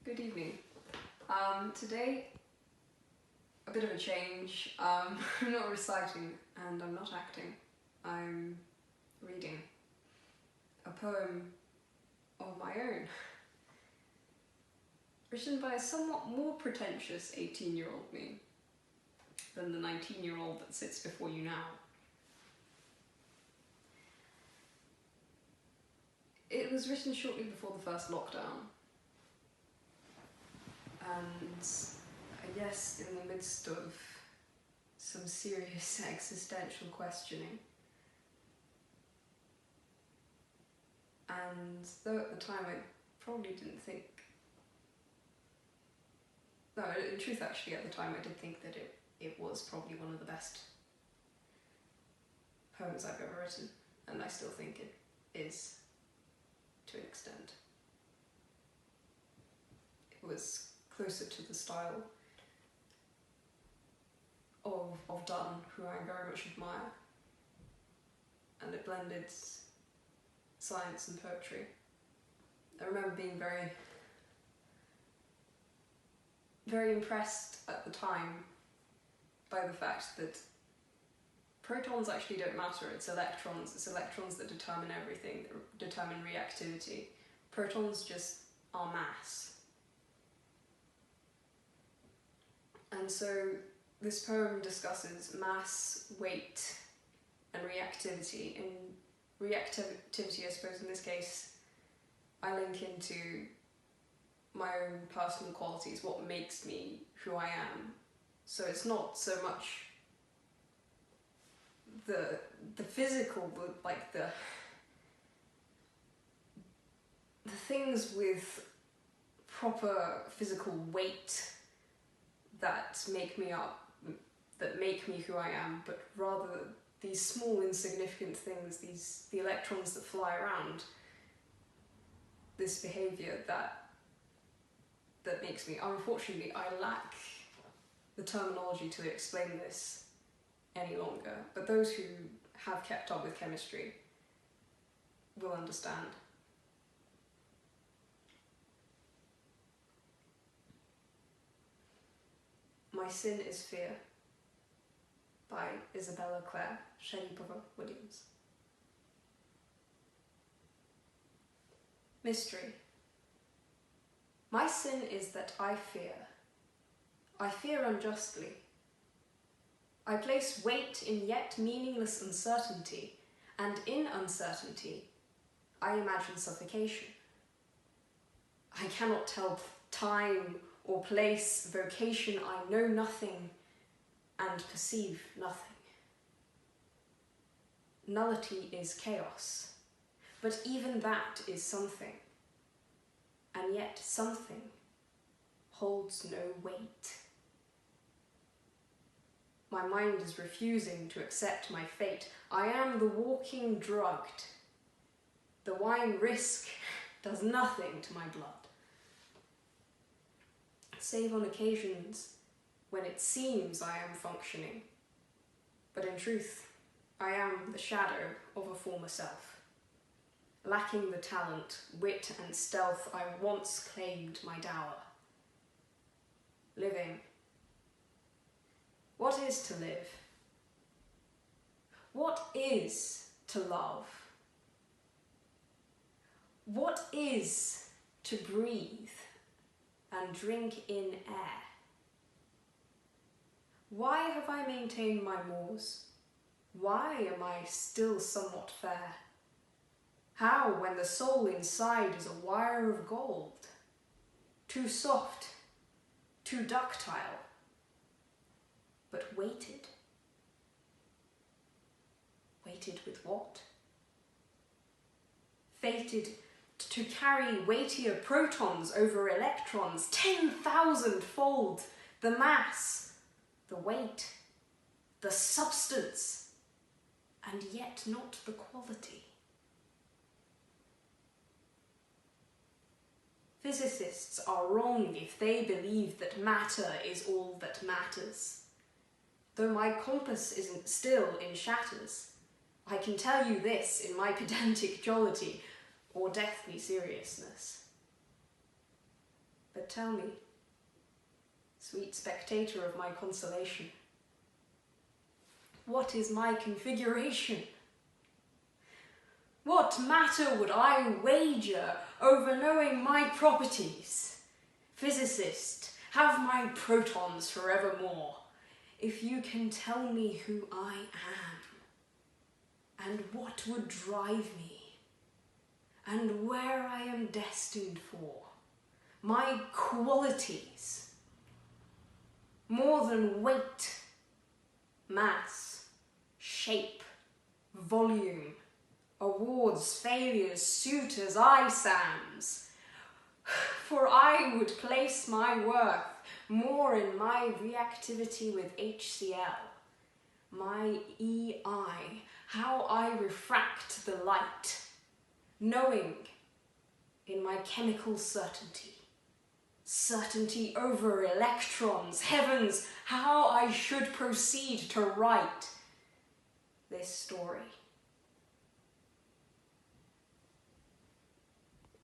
Good evening. Today, a bit of a change. I'm not reciting and I'm not acting. I'm reading a poem of my own, written by a somewhat more pretentious 18-year-old me than the 19-year-old that sits before you now. It was written shortly before the first lockdown, and I guess in the midst of some serious existential questioning. And though at the time I probably didn't think, no, in truth actually at the time I did think that it was probably one of the best poems I've ever written, and I still think it is to an extent. It was closer to the style of Donne, who I very much admire, and it blended science and poetry. I remember being very, very impressed at the time by the fact that protons actually don't matter, it's electrons that determine everything, that determine reactivity. Protons just are mass. And so this poem discusses mass, weight, and reactivity. In reactivity, I suppose in this case, I link into my own personal qualities, what makes me who I am. So it's not so much the physical, but like the things with proper physical weight that make me up, that make me who I am, but rather these small insignificant things, the electrons that fly around, this behaviour that makes me. Unfortunately, I lack the terminology to explain this any longer, but those who have kept up with chemistry will understand. My Sin is Fear, by Isabella Clare Sharipova-Williams. Mystery. My sin is that I fear. I fear unjustly. I place weight in yet meaningless uncertainty, and in uncertainty, I imagine suffocation. I cannot tell time or place, vocation, I know nothing and perceive nothing. Nullity is chaos, but even that is something, and yet something holds no weight. My mind is refusing to accept my fate. I am the walking drugged. The wine risk does nothing to my blood, save on occasions when it seems I am functioning, but in truth, I am the shadow of a former self, lacking the talent, wit and stealth I once claimed my dower. Living. What is to live? What is to love? What is to breathe and drink in air? Why have I maintained my moors? Why am I still somewhat fair? How, when the soul inside is a wire of gold, too soft, too ductile, but weighted? Weighted with what? Fated to carry weightier protons over electrons, 10,000-fold, the mass, the weight, the substance, and yet not the quality. Physicists are wrong if they believe that matter is all that matters. Though my compass isn't still in shatters, I can tell you this in my pedantic jollity or deathly seriousness. But But tell me, sweet spectator of my consolation, what is my configuration? What matter would I wager over knowing my properties? Physicist, have my protons forevermore, if you can tell me who I am, and what would drive me, and where I am destined for, my qualities, more than weight, mass, shape, volume, awards, failures, suitors, ISAMs. For I would place my worth more in my reactivity with HCl, my EI, how I refract the light, knowing in my chemical certainty, certainty over electrons, heavens, how I should proceed to write this story.